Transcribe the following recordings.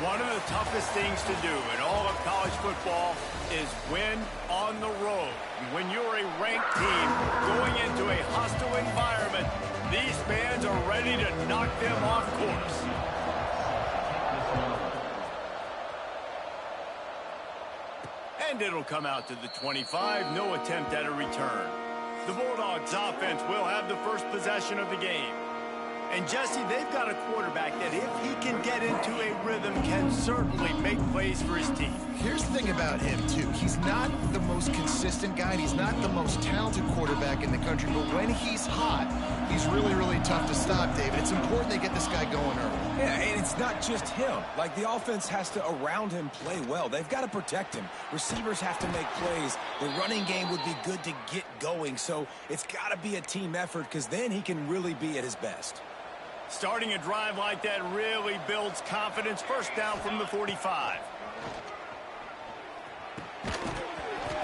One of the toughest things to do in all of college football is win on the road. When you're a ranked team going into a hostile environment, these fans are ready to knock them off course. And it'll come out to the 25, no attempt at a return. The Bulldogs offense will have the first possession of the game. And Jesse, they've got a quarterback that if he can get into a rhythm can certainly make plays for his team. Here's the thing about him, too. He's not the most consistent guy, and he's not the most talented quarterback in the country, but when he's hot, he's really, really tough to stop, David. It's important they get this guy going early. Yeah, and it's not just him. Like, the offense has to, around him, play well. They've got to protect him. Receivers have to make plays. The running game would be good to get going, so it's got to be a team effort because then he can really be at his best. Starting a drive like that really builds confidence. First down from the 45.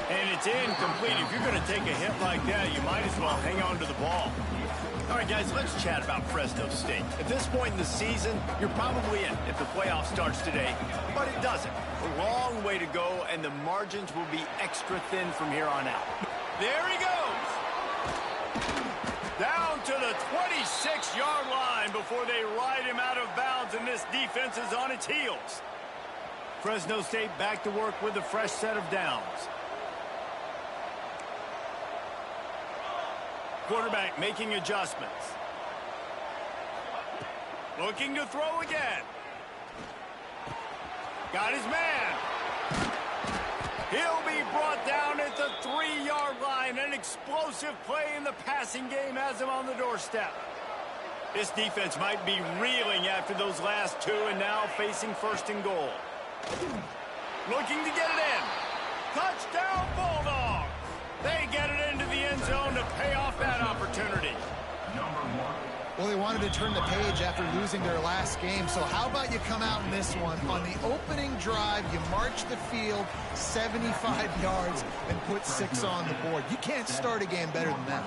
And it's incomplete. If you're going to take a hit like that, you might as well hang on to the ball. All right, guys, let's chat about Fresno State. At this point in the season, you're probably in if the playoff starts today, but it doesn't. A long way to go, and the margins will be extra thin from here on out. There he goes. Down to the 26-yard line before they ride him out of bounds, and this defense is on its heels. Fresno State back to work with a fresh set of downs. Quarterback making adjustments. Looking to throw again. Got his man. He'll be brought down at the 3-yard line. An explosive play in the passing game has him on the doorstep. This defense might be reeling after those last two and now facing first and goal. Looking to get it in. Touchdown Bulldogs. They get it into the end zone to pay off that opportunity. Well, they wanted to turn the page after losing their last game, so how about you come out in this one? On the opening drive, you march the field 75 yards and put 6 on the board. You can't start a game better than that.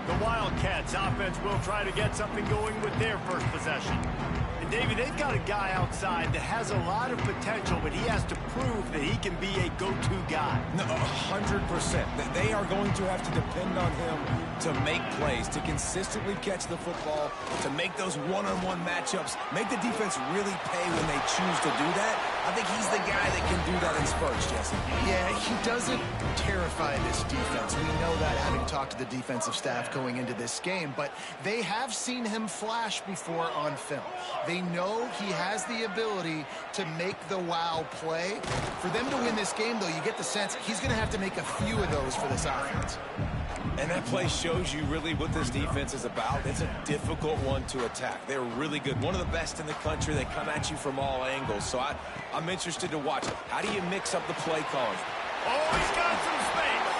The Wildcats offense will try to get something going with their first possession. And Davey, they've got a guy outside that has a lot of potential, but he has to prove that he can be a go-to guy. No, 100%. They are going to have to depend on him to make plays, to consistently catch the football, to make those one-on-one matchups, make the defense really pay when they choose to do that. I think he's the guy that can do that in spurts, Jesse. Yeah, he doesn't terrify this defense. We know that, having talked to the defensive staff going into this game, but they have seen him flash before on film. They know he has the ability to make the wow play. For them to win this game, though, you get the sense he's going to have to make a few of those for this offense. And that play shows you really what this defense is about. It's a difficult one to attack. They're really good. One of the best in the country. They come at you from all angles. So I'm interested to watch. How do you mix up the play calling? Oh, he's got some space.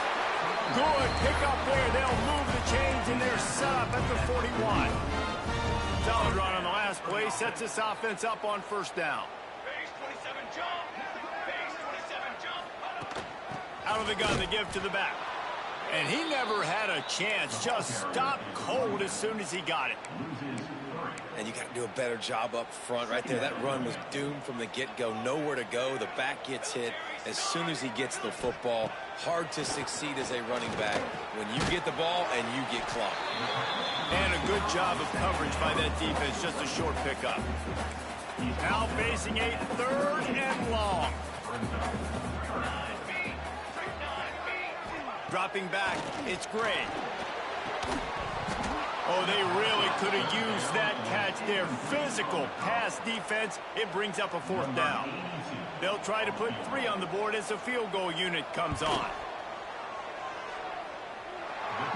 Good pickup there. They'll move the chains, and they're set up at the 41. Solid run on the last play. Sets this offense up on first down. Base 27 jump. Base 27 jump. Out of the gun, the give to the back. And he never had a chance. Just stopped cold as soon as he got it. And you got to do a better job up front right there. That run was doomed from the get-go. Nowhere to go. The back gets hit as soon as he gets the football. Hard to succeed as a running back when you get the ball and you get clocked. And a good job of coverage by that defense. Just a short pickup. Now facing a 3rd and long. Dropping back, it's Gray. Oh, they really could have used that catch there. Physical pass defense. It brings up a 4th down. They'll try to put 3 on the board as the field goal unit comes on.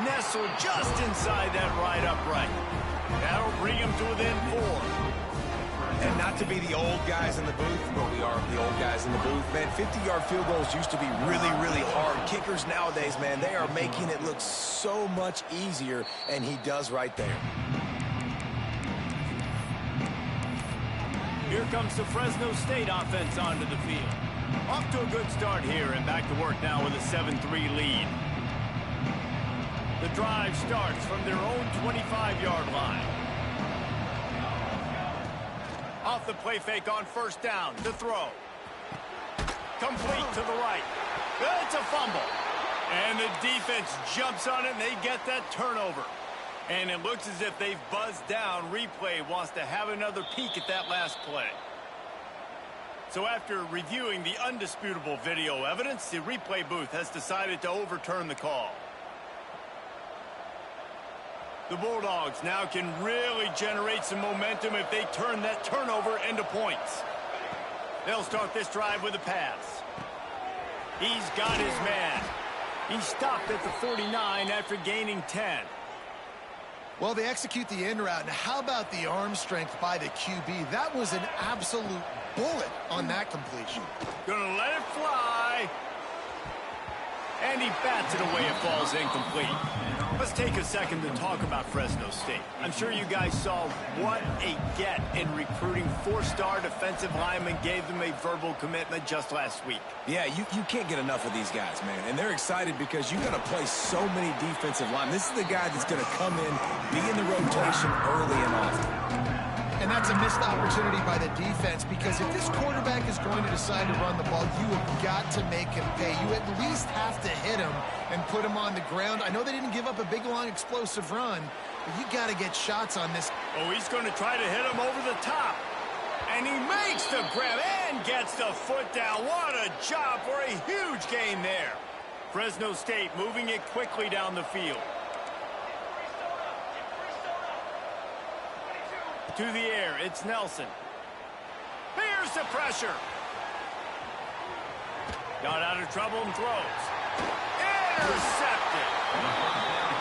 Nestled just inside that right upright. That'll bring him to within 4. And not to be the old guys in the booth, but we are the old guys in the booth, man. 50-yard field goals used to be really, really hard. Kickers nowadays, man, they are making it look so much easier, and he does right there. Here comes the Fresno State offense onto the field. Off to a good start here, and back to work now with a 7-3 lead. The drive starts from their own 25-yard line. Off the play fake on first down. The throw. Complete to the right. It's a fumble. And the defense jumps on it, and they get that turnover. And it looks as if they've buzzed down. Replay wants to have another peek at that last play. So after reviewing the undisputable video evidence, the replay booth has decided to overturn the call. The Bulldogs now can really generate some momentum if they turn that turnover into points. They'll start this drive with a pass. He's got his man. He stopped at the 49 after gaining 10. Well, they execute the in route. Now, how about the arm strength by the QB? That was an absolute bullet on that completion. Gonna let it fly. And he bats it away. It falls incomplete. Let's take a second to talk about Fresno State. I'm sure you guys saw what a get in recruiting. Four-star defensive linemen gave them a verbal commitment just last week. Yeah, you can't get enough of these guys, man. And they're excited because you're going to play so many defensive linemen. This is the guy that's going to come in, be in the rotation early and often. And that's a missed opportunity by the defense, because if this quarterback is going to decide to run the ball, you have got to make him pay. You at least have to hit him and put him on the ground. I know they didn't give up a big, long, explosive run, but you got to get shots on this. Oh, he's going to try to hit him over the top. And he makes the grab and gets the foot down. What a job for a huge gain there. Fresno State moving it quickly down the field. To the air, it's Nelson. Here's the pressure. Got out of trouble and throws. Intercepted.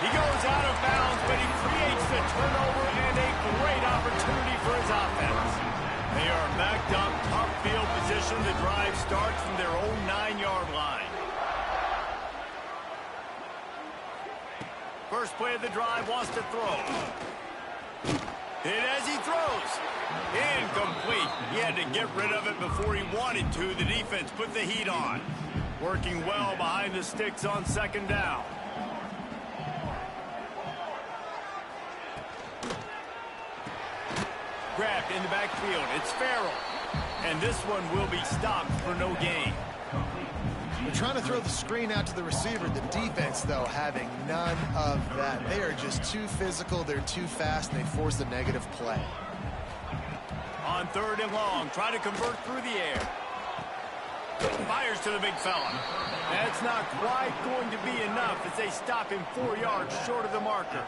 He goes out of bounds, but he creates the turnover and a great opportunity for his offense. They are backed up, top field position. The drive starts from their own 9-yard line. First play of the drive, wants to throw. Hit as he throws. Incomplete. He had to get rid of it before he wanted to. The defense put the heat on. Working well behind the sticks on second down. Grabbed in the backfield. It's Farrell. And this one will be stopped for no gain. They're trying to throw the screen out to the receiver. The defense, though, having none of that. They are just too physical. They're too fast, and they force the negative play. On third and long, try to convert through the air. Fires to the big fella. That's not quite going to be enough as they stop him 4 yards short of the marker.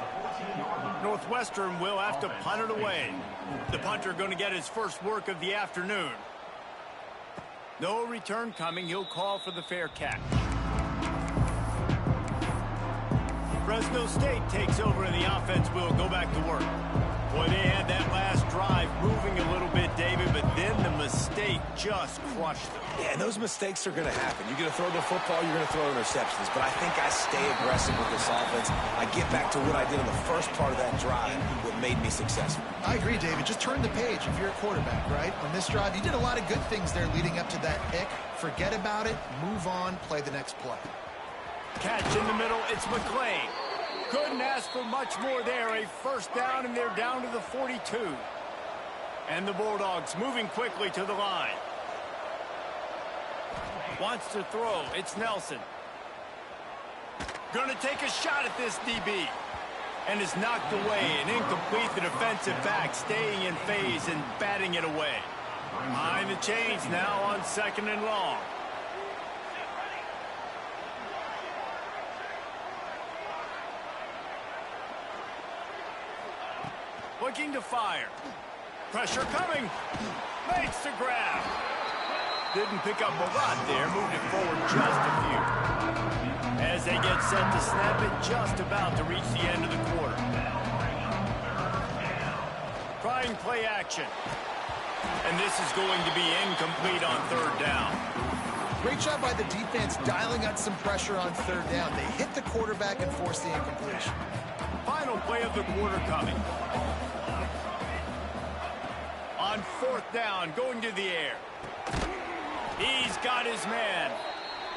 Northwestern will have to punt it away. The punter going to get his first work of the afternoon. No return coming. He'll call for the fair catch. Fresno State takes over and the offense will go back to work. Boy, they had that last drive moving a little bit, David, but then the mistake just crushed them. Yeah, and those mistakes are going to happen. You're going to throw the football, you're going to throw interceptions. But I think I stay aggressive with this offense. I get back to what I did in the first part of that drive, what made me successful. I agree, David. Just turn the page if you're a quarterback, right? On this drive, you did a lot of good things there leading up to that pick. Forget about it, move on, play the next play. Catch in the middle, it's McClain. Couldn't ask for much more there. A first down, and they're down to the 42. And the Bulldogs moving quickly to the line. Wants to throw. It's Nelson. Going to take a shot at this DB. And is knocked away and incomplete. The defensive back staying in phase and batting it away. Behind the chains now on second and long. Looking to fire. Pressure coming. Makes the grab. Didn't pick up a lot there. Moved it forward just a few. As they get set to snap it, just about to reach the end of the quarter. Trying play action. And this is going to be incomplete on third down. Great job by the defense dialing up some pressure on third down. They hit the quarterback and forced the incompletion. Final play of the quarter coming. On fourth down, going to the air. He's got his man.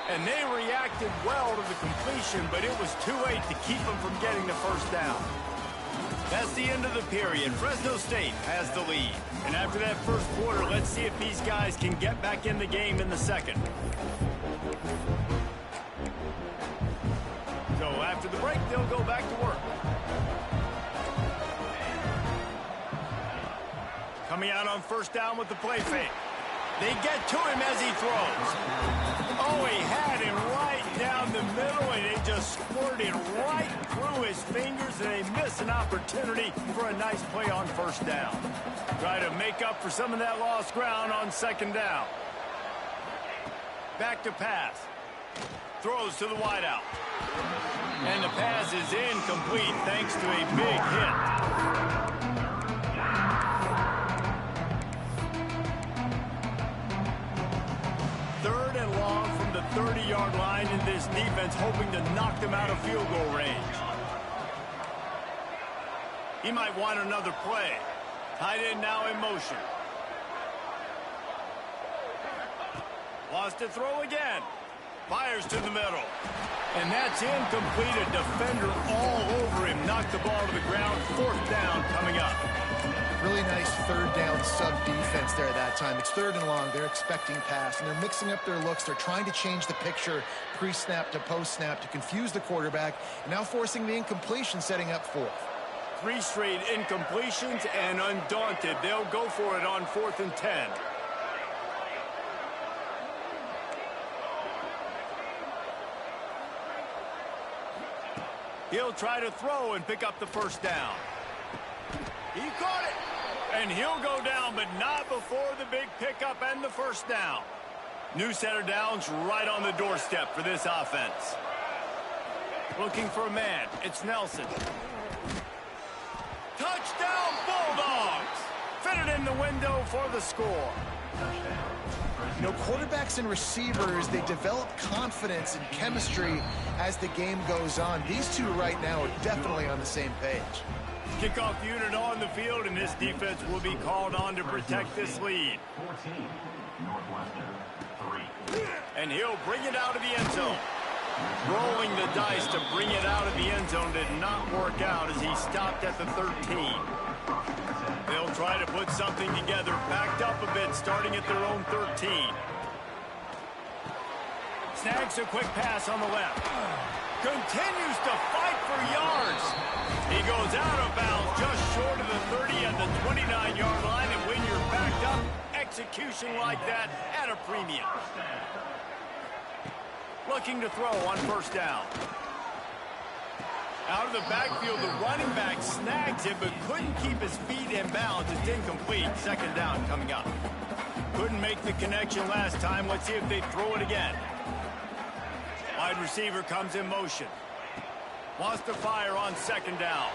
And they reacted well to the completion, but it was too late to keep them from getting the first down. That's the end of the period. Fresno State has the lead. And after that first quarter, let's see if these guys can get back in the game in the second. So after the break, they'll go back to work. Coming out on first down with the play fake. They get to him as he throws. Oh, he had him right down the middle, and it just squirted right through his fingers, and they miss an opportunity for a nice play on first down. Try to make up for some of that lost ground on second down. Back to pass. Throws to the wideout. And the pass is incomplete thanks to a big hit. Third and long from the 30-yard line, in this defense hoping to knock them out of field goal range. He might want another play. Tight end now in motion. Wants to throw again. Fires to the middle. And that's incomplete. A defender all over him. Knocked the ball to the ground. Fourth down coming up. Really nice third down sub-defense there that time. It's third and long. They're expecting pass, and they're mixing up their looks. They're trying to change the picture pre-snap to post-snap to confuse the quarterback, and now forcing the incompletion, setting up fourth. 3 straight incompletions, and undaunted, they'll go for it on 4th and 10. He'll try to throw and pick up the first down. He caught it. And he'll go down, but not before the big pickup and the first down. New set of downs right on the doorstep for this offense. Looking for a man. It's Nelson. Touchdown, Bulldogs! Fitted in the window for the score. You know, quarterbacks and receivers, they develop confidence and chemistry as the game goes on. These two right now are definitely on the same page. Kickoff unit on the field, and this defense will be called on to protect this lead. And he'll bring it out of the end zone. Rolling the dice to bring it out of the end zone did not work out as he stopped at the 13. They'll try to put something together, backed up a bit, starting at their own 13. Snags a quick pass on the left. Continues to fight for yards. He goes out of bounds just short of the 30 at the 29-yard line, and when you're backed up, execution like that at a premium. Looking to throw on first down. Out of the backfield, the running back snags it, but couldn't keep his feet in bounds. It's incomplete. Second down coming up. Couldn't make the connection last time. Let's see if they throw it again. Wide receiver comes in motion. Wants to fire on second down.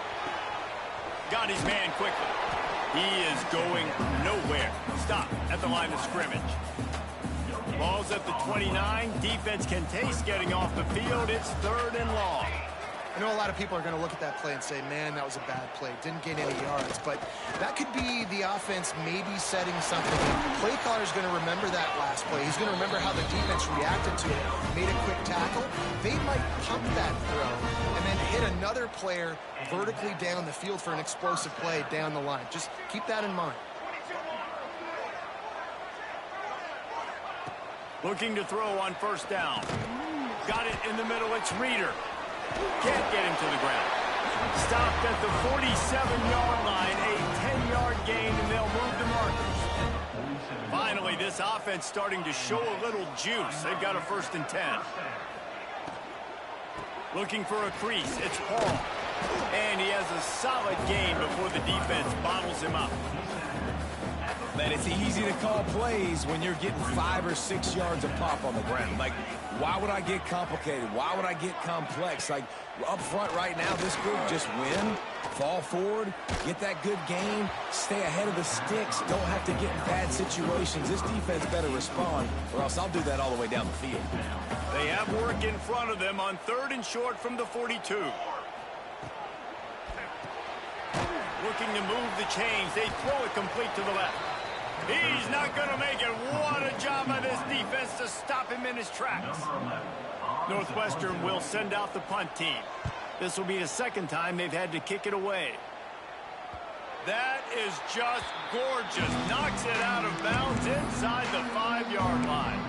Got his man quickly. He is going nowhere. Stop at the line of scrimmage. Ball's at the 29. Defense can taste getting off the field. It's third and long. I know a lot of people are going to look at that play and say, man, that was a bad play. Didn't gain any yards. But that could be the offense maybe setting something up. The play caller is going to remember that last play. He's going to remember how the defense reacted to it, made a quick tackle. They might pump that throw and then hit another player vertically down the field for an explosive play down the line. Just keep that in mind. Looking to throw on first down. Got it in the middle. It's Reeder. Can't get him to the ground. Stopped at the 47-yard line. A 10-yard gain, and they'll move the markers. Finally, this offense starting to show a little juice. They've got a 1st and 10. Looking for a crease. It's Paul. And he has a solid gain before the defense bottles him up. Man, it's easy to call plays when you're getting 5 or 6 yards of pop on the ground. Like, why would I get complicated? Why would I get complex? Like, up front right now, this group just win, fall forward, get that good gain, stay ahead of the sticks, don't have to get in bad situations. This defense better respond, or else I'll do that all the way down the field. They have work in front of them on 3rd and short from the 42. Looking to move the chains. They throw it complete to the left. He's not going to make it. What a job by this defense to stop him in his tracks. Northwestern will send out the punt team. This will be the second time they've had to kick it away. That is just gorgeous. Knocks it out of bounds inside the 5-yard line.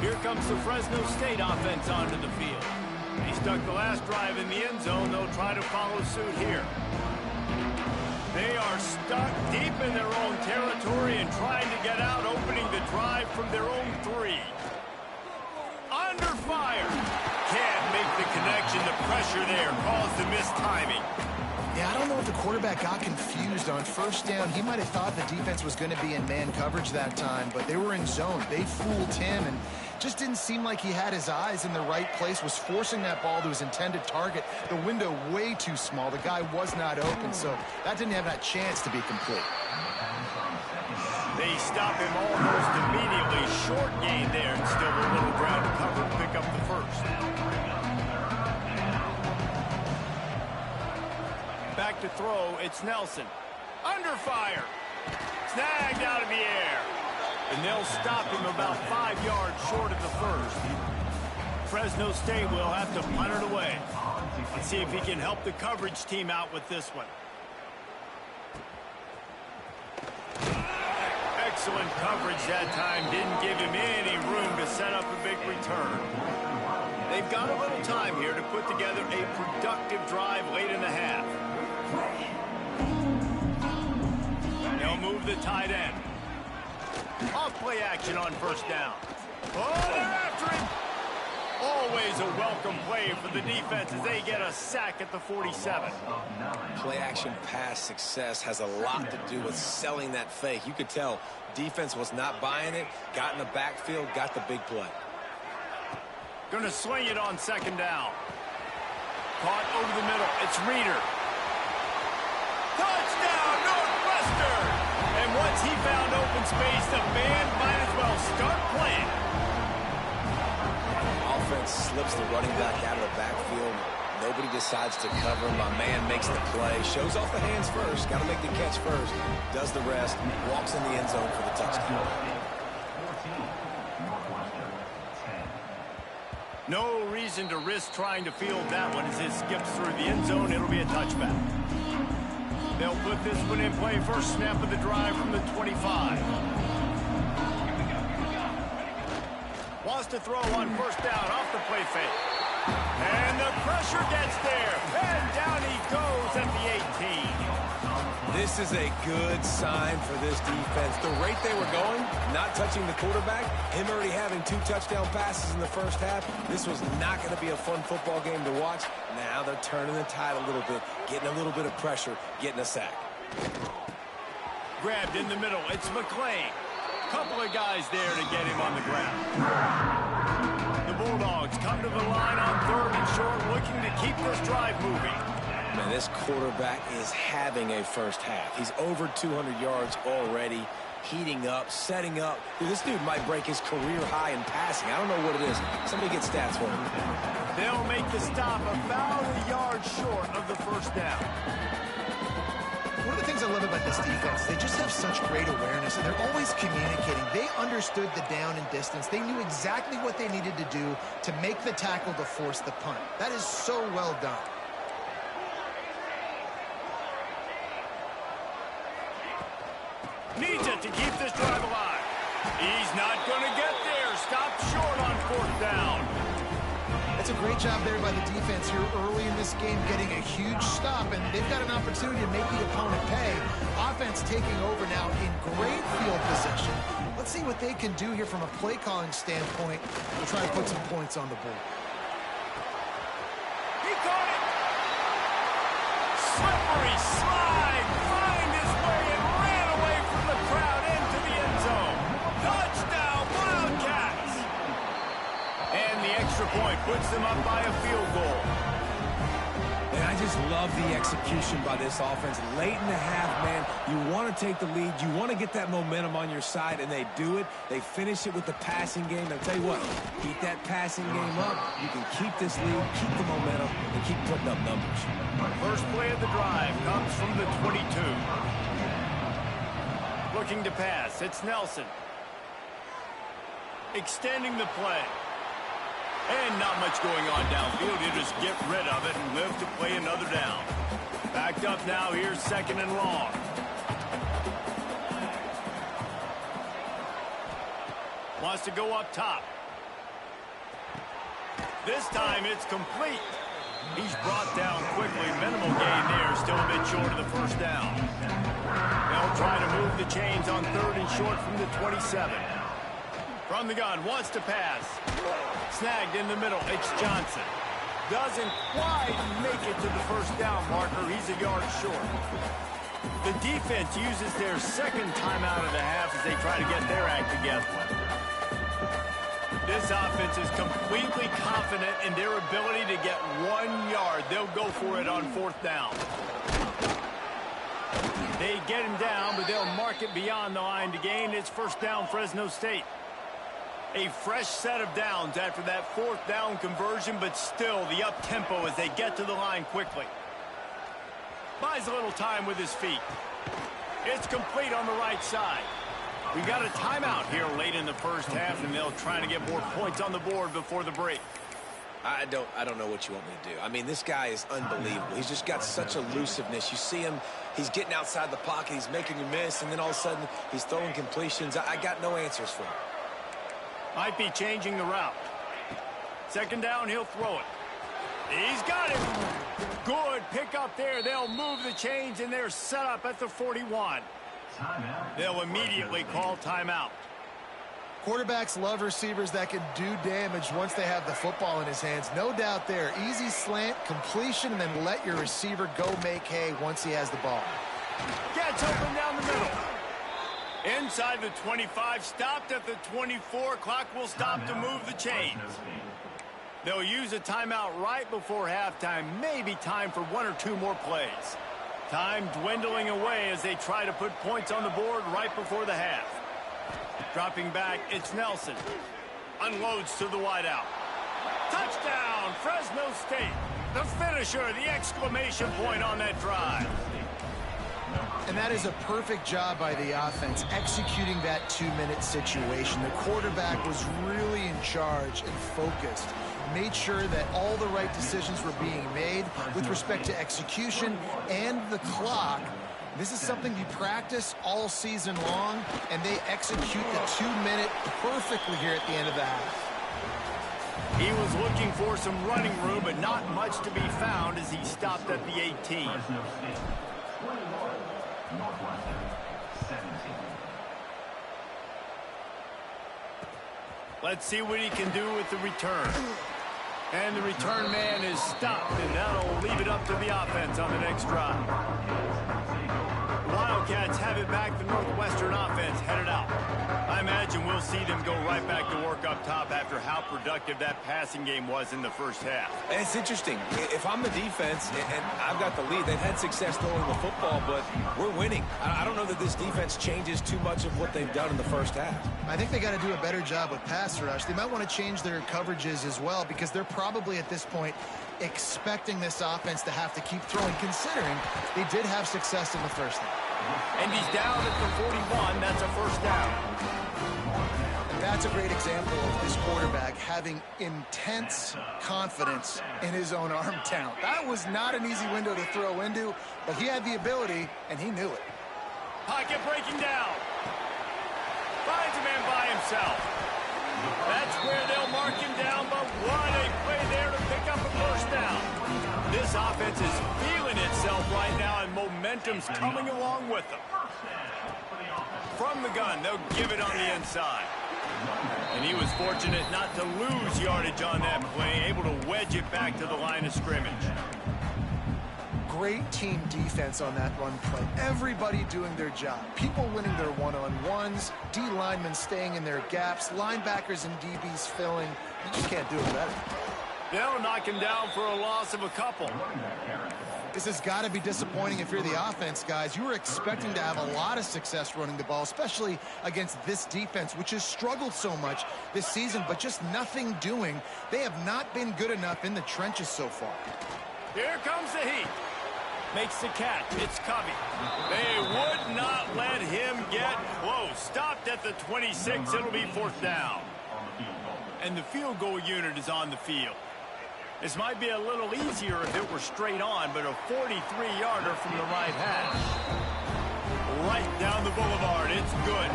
Here comes the Fresno State offense onto the field. He stuck the last drive in the end zone. They'll try to follow suit here. They are stuck deep in their own territory and trying to get out, opening the drive from their own 3. Under fire. Can't make the connection. The pressure there caused the mistiming. Yeah, I don't know if the quarterback got confused on first down. He might have thought the defense was going to be in man coverage that time, but they were in zone. They fooled him and just didn't seem like he had his eyes in the right place, was forcing that ball to his intended target. The window way too small. The guy was not open, so that didn't have that chance to be complete. They stop him almost immediately. Short gain there, and still a little ground to cover to pick up the first. Back to throw, it's Nelson. Under fire. Snagged out of the air. And they'll stop him about 5 yards short of the first. Fresno State will have to punt it away. Let's see if he can help the coverage team out with this one. Excellent coverage that time. Didn't give him any room to set up a big return. They've got a little time here to put together a productive drive late in the half. They'll move the tight end. Off play action on first down. Oh, they're after him. Always a welcome play for the defense as they get a sack at the 47. Play action pass success has a lot to do with selling that fake. You could tell defense was not buying it, got in the backfield, got the big play. Gonna swing it on second down. Caught over the middle. It's Reeder. Touchdown, Northwestern! And once he found open space, the band might as well start playing. Offense slips the running back out of the backfield. Nobody decides to cover him. My man makes the play. Shows off the hands first. Got to make the catch first. Does the rest. Walks in the end zone for the touchdown. No reason to risk trying to field that one as it skips through the end zone. It'll be a touchback. They'll put this one in play. First snap of the drive from the 25. Wants to throw on first down off the play fake. And the pressure gets there. And down he goes at the 18. This is a good sign for this defense. The rate they were going, not touching the quarterback, him already having 2 touchdown passes in the first half, this was not going to be a fun football game to watch. Now they're turning the tide a little bit, getting a little bit of pressure, getting a sack. Grabbed in the middle. It's McClain. Couple of guys there to get him on the ground. The Bulldogs come to the line on 3rd and short, looking to keep this drive moving. Man, this quarterback is having a first half. He's over 200 yards already, heating up, setting up. Dude, this dude might break his career high in passing. I don't know what it is. Somebody get stats for him. They'll make the stop about a yard short of the first down. One of the things I love about this defense, they just have such great awareness, and they're always communicating. They understood the down and distance. They knew exactly what they needed to do to make the tackle to force the punt. That is so well done. Needs it to keep this drive alive. He's not going to get there. Stopped short on 4th down. That's a great job there by the defense here early in this game, getting a huge stop, and they've got an opportunity to make the opponent pay. Offense taking over now in great field position. Let's see what they can do here from a play calling standpoint to try to put some points on the board. He caught it. Slippery slide. Find his way and ran away from the crowd into the end zone. Touchdown, Wildcats. And the extra point puts them up by a field goal. And I just love the execution by this offense. Late in the half, man, you want to take the lead. You want to get that momentum on your side, and they do it. They finish it with the passing game. I'll tell you what, keep that passing game up. You can keep this lead, keep the momentum, and keep putting up numbers. First play of the drive comes from the 22. Looking to pass. It's Nelson. Extending the play. And not much going on downfield. You just get rid of it and live to play another down. Backed up now. Here's 2nd and long. Wants to go up top. This time it's complete. He's brought down quickly. Minimal gain there. Still a bit short of the first down. They'll try to move the chains on 3rd and short from the 27. From the gun. Wants to pass. Snagged in the middle. It's Johnson. Doesn't quite make it to the first down marker. He's a yard short. The defense uses their 2nd timeout of the half as they try to get their act together. This offense is completely confident in their ability to get 1 yard. They'll go for it on 4th down. They get him down, but they'll mark it beyond the line to gain. It's 1st down, Fresno State. A fresh set of downs after that 4th down conversion, but still the up-tempo as they get to the line quickly. Buys a little time with his feet. It's complete on the right side. We got a timeout here late in the first half, and they'll try to get more points on the board before the break. I don't know what you want me to do. I mean, this guy is unbelievable. He's just got such elusiveness. You see him, he's getting outside the pocket, he's making you miss, and then all of a sudden he's throwing completions. I got no answers for him. Might be changing the route. 2nd down, he'll throw it. He's got it. Good pick up there. They'll move the chains, and they're set up at the 41. They'll immediately call timeout. Quarterbacks love receivers that can do damage once they have the football in his hands. No doubt there. Easy slant, completion, and then let your receiver go make hay once he has the ball. Gets open down the middle. Inside the 25, stopped at the 24. Clock will stop to move the chains. They'll use a timeout right before halftime. Maybe time for 1 or 2 more plays. Time dwindling away as they try to put points on the board right before the half. Dropping back, it's Nelson. Unloads to the wideout. Touchdown, Fresno State. The finisher, the exclamation point on that drive. And that is a perfect job by the offense, executing that 2-minute situation. The quarterback was really in charge and focused. Made sure that all the right decisions were being made with respect to execution and the clock. This is something you practice all season long, and they execute the 2-minute perfectly here at the end of the half. He was looking for some running room, but not much to be found as he stopped at the 18. Let's see what he can do with the return. And the return man is stopped, and that'll leave it up to the offense on the next drive. Wildcats have it back. The Northwestern offense headed out. I imagine we'll see them go right back to work up top after how productive that passing game was in the first half. And it's interesting. If I'm the defense and I've got the lead, they've had success throwing the football, but we're winning. I don't know that this defense changes too much of what they've done in the first half. I think they got to do a better job with pass rush. They might want to change their coverages as well, because they're probably at this point expecting this offense to have to keep throwing, considering they did have success in the first half. And he's down at the 41. That's a first down. And that's a great example of this quarterback having intense confidence in his own arm talent. That was not an easy window to throw into, but he had the ability, and he knew it. Pocket breaking down. Finds a man by himself. That's where they'll mark him down, but what a play there to pick up a first down. This offense is feeling itself right now, and momentum's coming along with them. From the gun, they'll give it on the inside. And he was fortunate not to lose yardage on that play, able to wedge it back to the line of scrimmage. Great team defense on that run play. Everybody doing their job. People winning their one-on-ones, D linemen staying in their gaps, linebackers and DBs filling. You just can't do it better. They'll knock him down for a loss of a couple. This has got to be disappointing if you're the offense, guys. You were expecting to have a lot of success running the ball, especially against this defense, which has struggled so much this season, but just nothing doing. They have not been good enough in the trenches so far. Here comes the heat. Makes the catch. It's Covey. They would not let him get close. Stopped at the 26. It'll be 4th down. And the field goal unit is on the field. This might be a little easier if it were straight on, but a 43-yarder from the right hash. Right down the boulevard. It's good.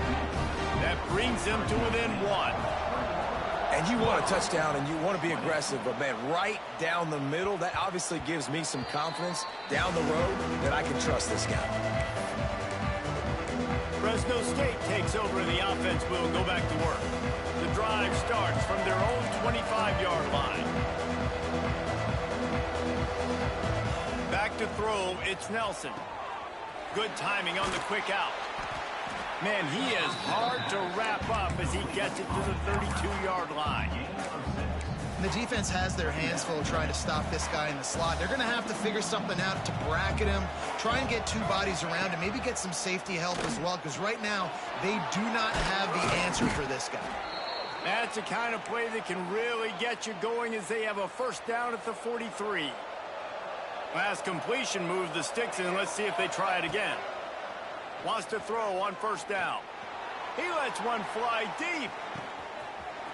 That brings them to within 1. And you want a touchdown and you want to be aggressive, but, man, right down the middle, that obviously gives me some confidence down the road that I can trust this guy. Fresno State takes over and the offense will go back to work. The drive starts from their own 25-yard line. Back to throw, it's Nelson. Good timing on the quick out. Man, he is hard to wrap up as he gets it to the 32-yard line. And the defense has their hands full trying to stop this guy in the slot. They're going to have to figure something out to bracket him, try and get 2 bodies around him, maybe get some safety help as well, because right now they do not have the answer for this guy. That's the kind of play that can really get you going as they have a 1st down at the 43. Last completion moved the sticks in. Let's see if they try it again. Wants to throw on 1st down. He lets one fly deep.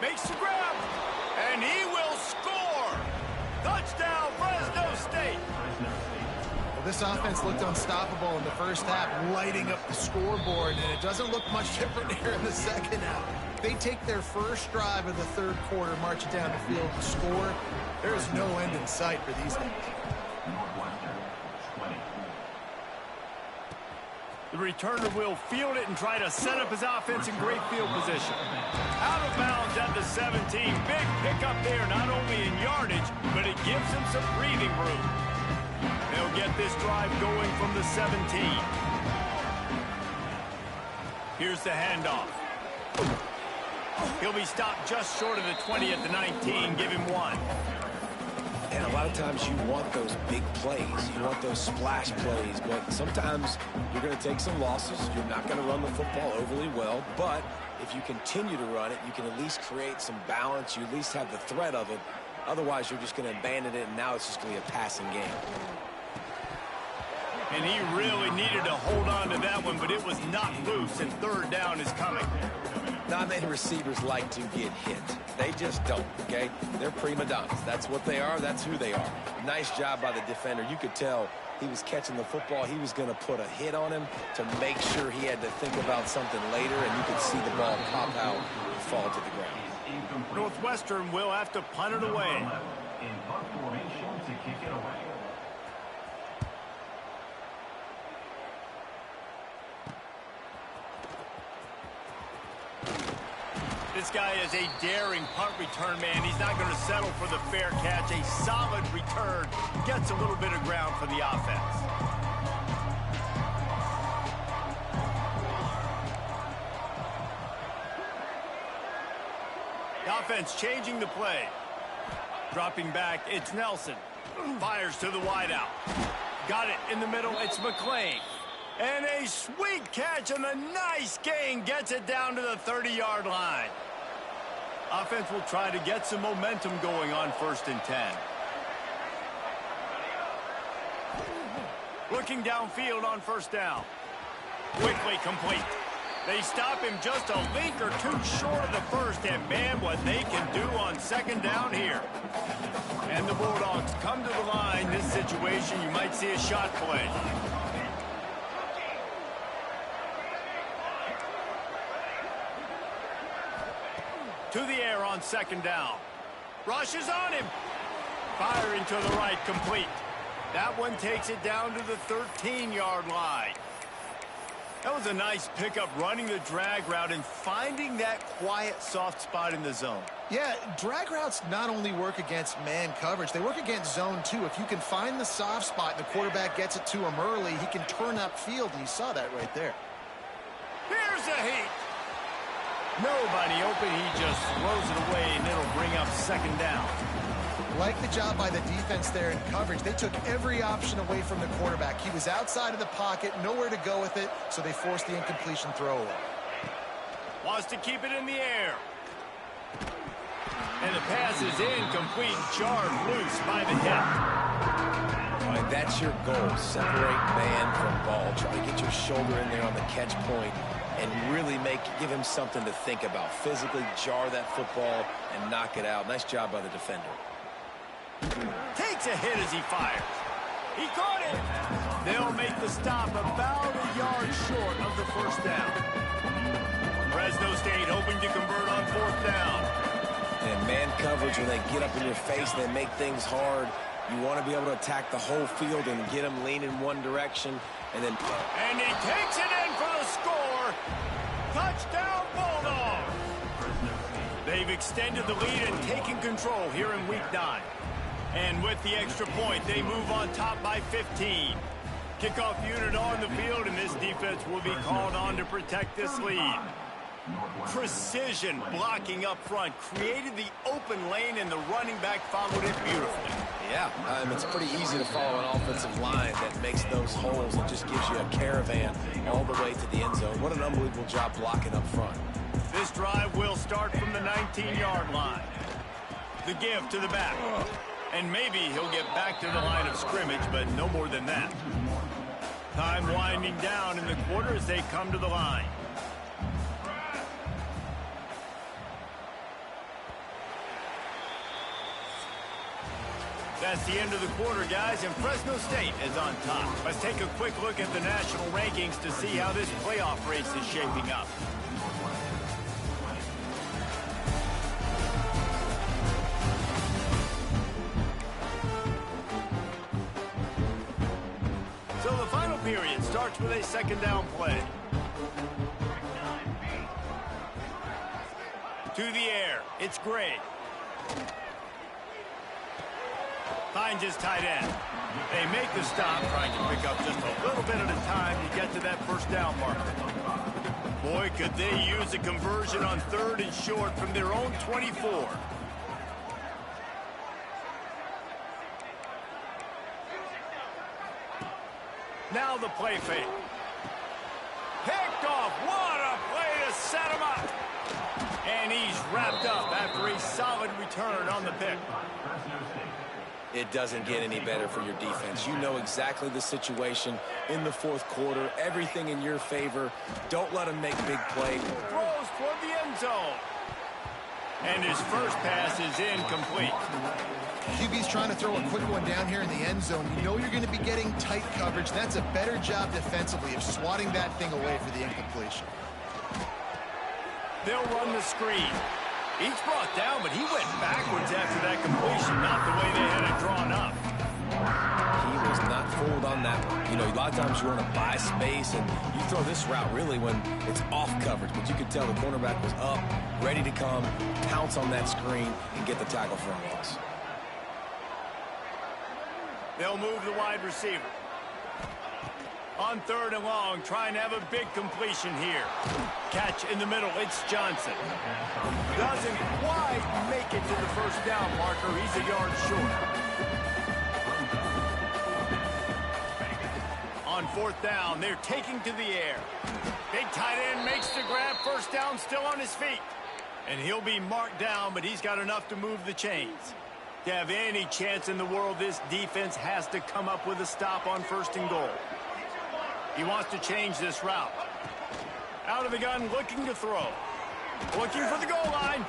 Makes the grab. And he will score. Touchdown, Fresno State. Well, this offense looked unstoppable in the first half, lighting up the scoreboard, and it doesn't look much different here in the second half. They take their first drive of the 3rd quarter, march it down the field, and score. There is no end in sight for these guys. The returner will field it and try to set up his offense in great field position. Out of bounds at the 17. Big pickup there, not only in yardage, but it gives him some breathing room. They'll get this drive going from the 17. Here's the handoff. He'll be stopped just short of the 20 at the 19. Give him 1. And a lot of times you want those big plays. You want those splash plays. But sometimes you're going to take some losses. You're not going to run the football overly well. But if you continue to run it, you can at least create some balance. You at least have the threat of it. Otherwise, you're just going to abandon it, and now it's just going to be a passing game. And he really needed to hold on to that one, but it was not loose, and 3rd down is coming. Not many receivers like to get hit. They just don't, okay? They're prima donnas. That's what they are. That's who they are. Nice job by the defender. You could tell he was catching the football. He was going to put a hit on him to make sure he had to think about something later, and you could see the ball pop out and fall to the ground. Northwestern will have to punt it away. In punt formation to kick it away. This guy is a daring punt return man. He's not going to settle for the fair catch. A solid return gets a little bit of ground for the offense. The offense changing the play. Dropping back, it's Nelson. Fires to the wideout. Got it in the middle, it's McClain. And a sweet catch and a nice gain gets it down to the 30-yard line. Offense will try to get some momentum going on 1st and 10. Looking downfield on 1st down. Quickly complete. They stop him just a link or 2 short of the first, and man, what they can do on 2nd down here. And the Bulldogs come to the line. This situation, you might see a shot play. To the air on 2nd down. Rushes on him. Firing to the right, complete. That one takes it down to the 13-yard line. That was a nice pickup, running the drag route and finding that quiet, soft spot in the zone. Yeah, drag routes not only work against man coverage, they work against zone too. If you can find the soft spot and the quarterback gets it to him early, he can turn upfield, and you saw that right there. Here's a heat. Nobody open, he just throws it away, and it'll bring up 2nd down. Like the job by the defense there in coverage. They took every option away from the quarterback. He was outside of the pocket, nowhere to go with it, so they forced the incompletion throw away. Wants to keep it in the air. And the pass is incomplete, jarred loose by the hip. All right, that's your goal. Separate man from ball. Try to get your shoulder in there on the catch point and really give him something to think about. Physically jar that football and knock it out. Nice job by the defender. Takes a hit as he fires. He caught it. They'll make the stop about a yard short of the first down. Fresno State hoping to convert on fourth down. And man coverage, when they get up in your face and they make things hard, you want to be able to attack the whole field and get them leaning one direction. And he takes it in for the score. Touchdown, Bulldogs. They've extended the lead and taken control here in Week 9. And with the extra point, they move on top by 15. Kickoff unit on the field, and this defense will be called on to protect this lead. Precision blocking up front created the open lane, and the running back followed it beautifully. Yeah, it's pretty easy to follow an offensive line that makes those holes and just gives you a caravan all the way to the end zone. What an unbelievable job blocking up front. This drive will start from the 19-yard line. The give to the back. And maybe he'll get back to the line of scrimmage, but no more than that. Time winding down in the quarter as they come to the line. That's the end of the quarter, guys, and Fresno State is on top. Let's take a quick look at the national rankings to see how this playoff race is shaping up. So the final period starts with a second down play. To the air, it's Gray. Finds his tight end. They make the stop, trying to pick up just a little bit at a time to get to that first down marker. Boy, could they use a conversion on third and short from their own 24. Now the play fake. Picked off. What a play to set him up. And he's wrapped up after a solid return on the pick. It doesn't get any better for your defense. You know exactly the situation in the fourth quarter. Everything in your favor. Don't let them make big plays. Throws toward the end zone. And his first pass is incomplete. QB's trying to throw a quick one down here in the end zone. You know you're going to be getting tight coverage. That's a better job defensively of swatting that thing away for the incompletion. They'll run the screen. Each brought down, but he went backwards after that completion, not the way they had it drawn up. He was not fooled on that one. You know, a lot of times you want to buy space, and you throw this route really when it's off coverage. But you could tell the cornerback was up, ready to come, pounce on that screen, and get the tackle for a loss. They'll move the wide receiver. On third and long, trying to have a big completion here. Catch in the middle, it's Johnson. Doesn't quite make it to the first down marker. He's a yard short. On fourth down, they're taking to the air. Big tight end makes the grab. First down, still on his feet. And he'll be marked down, but he's got enough to move the chains. To have any chance in the world, this defense has to come up with a stop on first and goal. He wants to change this route. Out of the gun, looking to throw. Looking for the goal line.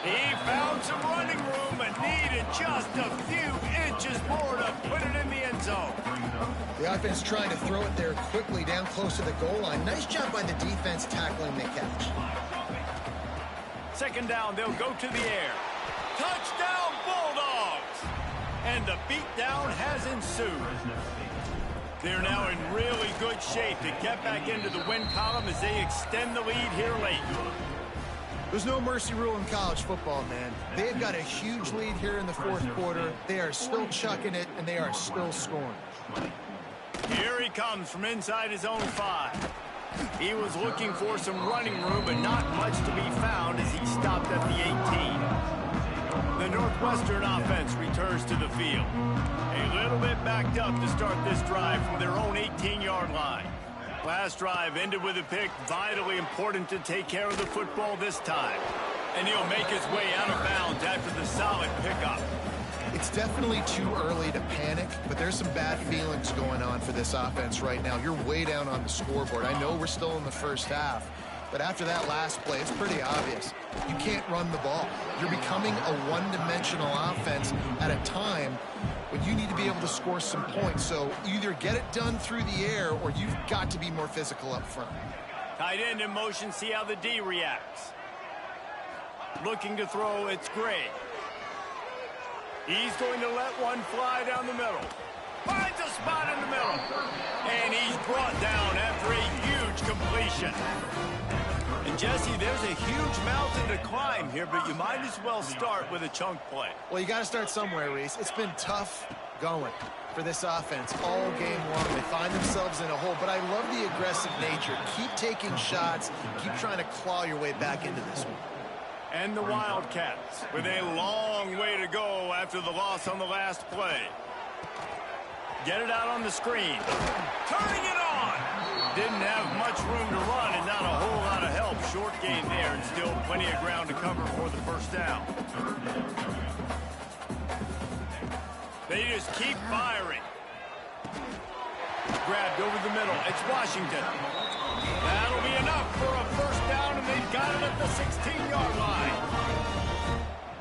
He found some running room, but needed just a few inches more to put it in the end zone. The offense trying to throw it there quickly down close to the goal line. Nice job by the defense tackling the catch. Second down, they'll go to the air. Touchdown, Bulldogs! And the beatdown has ensued. They're now in really good shape to get back into the win column as they extend the lead here late. There's no mercy rule in college football, man. They've got a huge lead here in the fourth quarter. They are still chucking it, and they are still scoring. Here he comes from inside his own 5. He was looking for some running room, but not much to be found as he stopped at the 18. The Northwestern offense returns to the field. A little bit backed up to start this drive from their own 18-yard line. Last drive ended with a pick, vitally important to take care of the football this time. And he'll make his way out of bounds after the solid pickup. It's definitely too early to panic, but there's some bad feelings going on for this offense right now. You're way down on the scoreboard. I know we're still in the first half, but after that last play, it's pretty obvious. You can't run the ball. You're becoming a one-dimensional offense at a time when you need to be able to score some points. So either get it done through the air or you've got to be more physical up front. Tight end in motion, see how the D reacts. Looking to throw, it's Gray. He's going to let one fly down the middle. Finds a spot in the middle. And he's brought down after a huge completion. And Jesse, there's a huge mountain to climb here, but you might as well start with a chunk play. Well, you got to start somewhere, Reese. It's been tough going for this offense all game long. They find themselves in a hole, but I love the aggressive nature. Keep taking shots. Keep trying to claw your way back into this one. And the Wildcats with a long way to go after the loss on the last play. Get it out on the screen. Turning it on. Didn't have much room to run and not a whole lot of help. Short gain there and still plenty of ground to cover for the first down. They just keep firing. Grabbed over the middle. It's Washington. That'll be enough for a first down, and they've got it at the 16-yard line.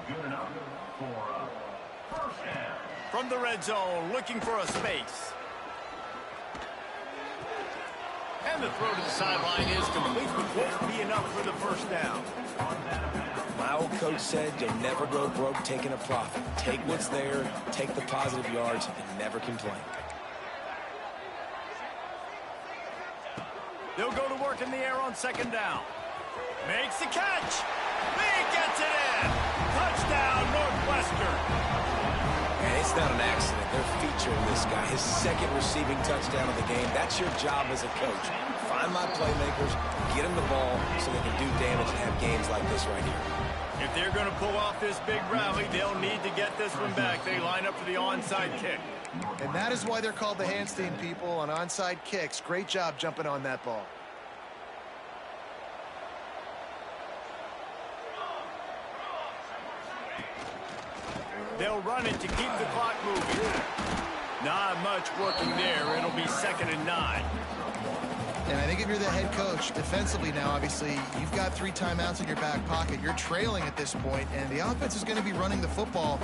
Good enough for a first down. From the red zone, looking for a space. And the throw to the sideline is complete, but won't be enough for the first down. My old coach said you'll never go broke taking a profit. Take what's there, take the positive yards, and never complain. They'll go to work in the air on second down. Makes the catch. He gets it in. Touchdown, Northwestern. And it's not an accident. They're featuring this guy. His second receiving touchdown of the game. That's your job as a coach. Find my playmakers, get them the ball so they can do damage and have games like this right here. If they're going to pull off this big rally, they'll need to get this one back. They line up for the onside kick. And that is why they're called the Handstein people on onside kicks. Great job jumping on that ball. They'll run it to keep the clock moving. Not much working there. It'll be 2nd and 9. And I think if you're the head coach, defensively now, obviously, you've got 3 timeouts in your back pocket. You're trailing at this point, and the offense is going to be running the football,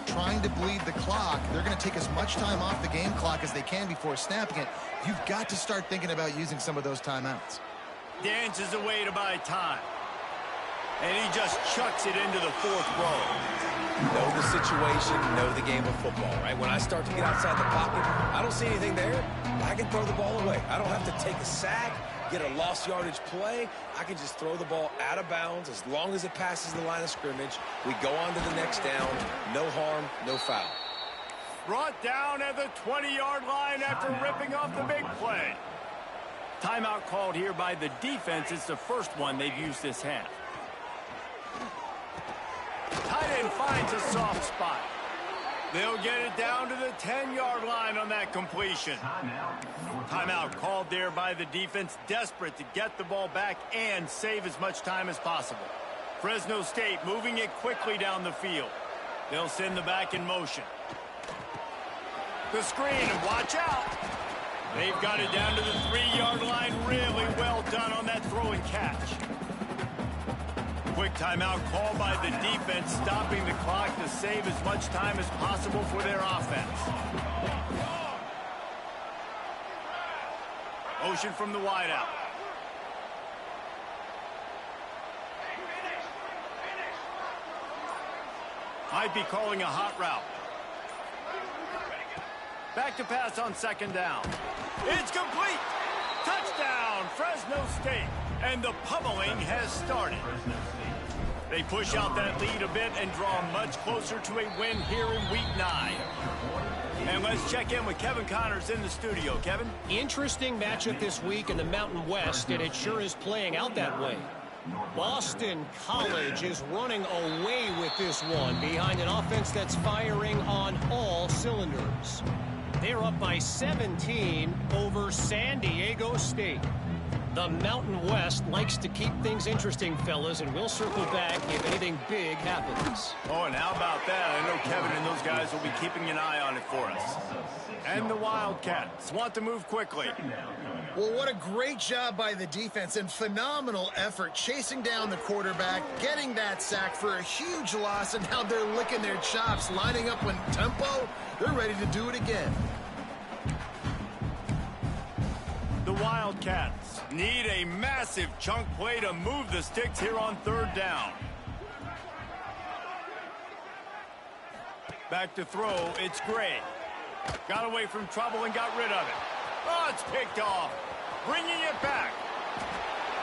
trying to bleed the clock. They're going to take as much time off the game clock as they can before snapping it. You've got to start thinking about using some of those timeouts. Dances away to buy time. And he just chucks it into the 4th row. Know the situation, know the game of football, right? When I start to get outside the pocket, I don't see anything there. I can throw the ball away. I don't have to take a sack, get a lost yardage play. I can just throw the ball out of bounds as long as it passes the line of scrimmage. We go on to the next down. No harm, no foul. Brought down at the 20-yard line after ripping off the big play. Timeout called here by the defense. It's the first one they've used this half. Tight end finds a soft spot. They'll get it down to the 10-yard line on that completion. Timeout called there by the defense, desperate to get the ball back and save as much time as possible. Fresno State moving it quickly down the field. They'll send the back in motion. The screen, and watch out. They've got it down to the 3-yard line. Really well done on that throw and catch. Quick timeout called by the defense, stopping the clock to save as much time as possible for their offense. Motion from the wideout. Might be calling a hot route. Back to pass on second down. It's complete. Touchdown, Fresno State. And the pummeling has started. They push out that lead a bit and draw much closer to a win here in Week 9. And let's check in with Kevin Connors in the studio. Kevin? Interesting matchup this week in the Mountain West, and it sure is playing out that way. Boston College is running away with this one behind an offense that's firing on all cylinders. They're up by 17 over San Diego State. The Mountain West likes to keep things interesting, fellas, and we'll circle back if anything big happens. Oh, and how about that? I know Kevin and those guys will be keeping an eye on it for us. And the Wildcats want to move quickly. Well, what a great job by the defense and phenomenal effort chasing down the quarterback, getting that sack for a huge loss, and now they're licking their chops, lining up in tempo. They're ready to do it again. The Wildcats need a massive chunk play to move the sticks here on third down. Back to throw, it's Gray. Got away from trouble and got rid of it. Oh, it's picked off. Bringing it back.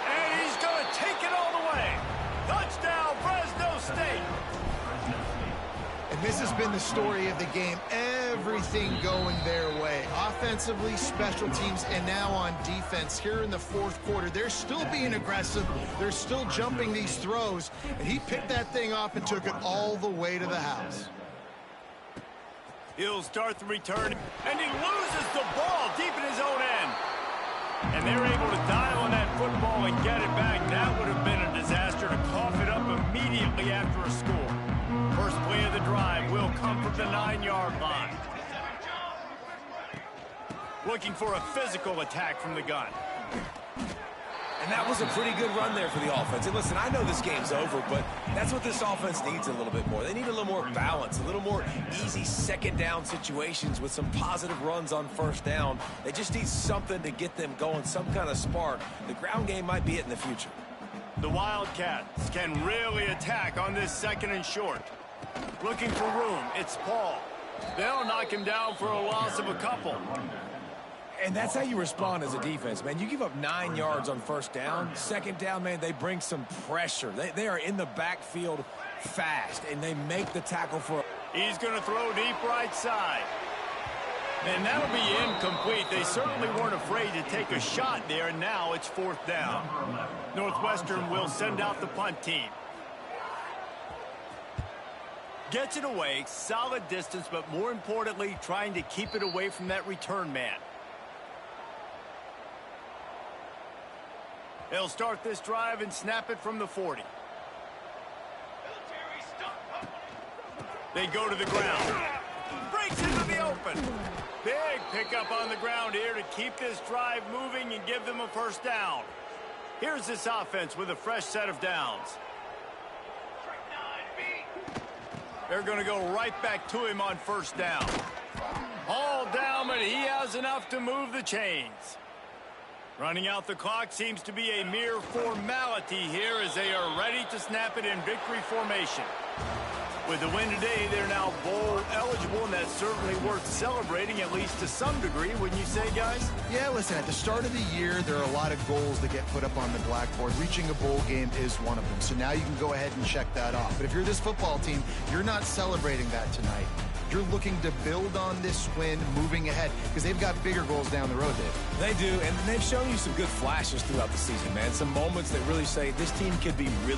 And he's going to take it all the way. Touchdown, Fresno State. And this has been the story of the game. Everything going their way. Offensively, special teams, and now on defense here in the fourth quarter. They're still being aggressive. They're still jumping these throws. And he picked that thing off and took it all the way to the house. He'll start the return, and he loses the ball deep in his own end. And they're able to dial on that football and get it back. That would have been a disaster to cough it up immediately after a score. First play of the drive will come from the 9-yard line. Looking for a physical attack from the gun. And that was a pretty good run there for the offense. And listen, I know this game's over, but that's what this offense needs a little bit more. They need a little more balance, a little more easy second down situations with some positive runs on first down. They just need something to get them going, some kind of spark. The ground game might be it in the future. The Wildcats can really attack on this second and short. Looking for room, it's Paul. They'll knock him down for a loss of a couple. And that's how you respond as a defense, man. You give up 9 yards on first down. Second down, man, they bring some pressure. They are in the backfield fast, and they make the tackle for... He's going to throw deep right side. And that'll be incomplete. They certainly weren't afraid to take a shot there, and now it's fourth down. Northwestern will send out the punt team. Gets it away, solid distance, but more importantly, trying to keep it away from that return man. They'll start this drive and snap it from the 40. They go to the ground. Breaks into the open. Big pickup on the ground here to keep this drive moving and give them a first down. Here's this offense with a fresh set of downs. They're going to go right back to him on first down. Hauled down, but he has enough to move the chains. Running out the clock seems to be a mere formality here as they are ready to snap it in victory formation. With the win today, they're now bowl eligible, and that's certainly worth celebrating, at least to some degree, wouldn't you say, guys? Yeah, listen, at the start of the year, there are a lot of goals that get put up on the blackboard. Reaching a bowl game is one of them, so now you can go ahead and check that off. But if you're this football team, you're not celebrating that tonight. You're looking to build on this win moving ahead because they've got bigger goals down the road, Dave. They do, and they've shown you some good flashes throughout the season, man. Some moments that really say this team could be really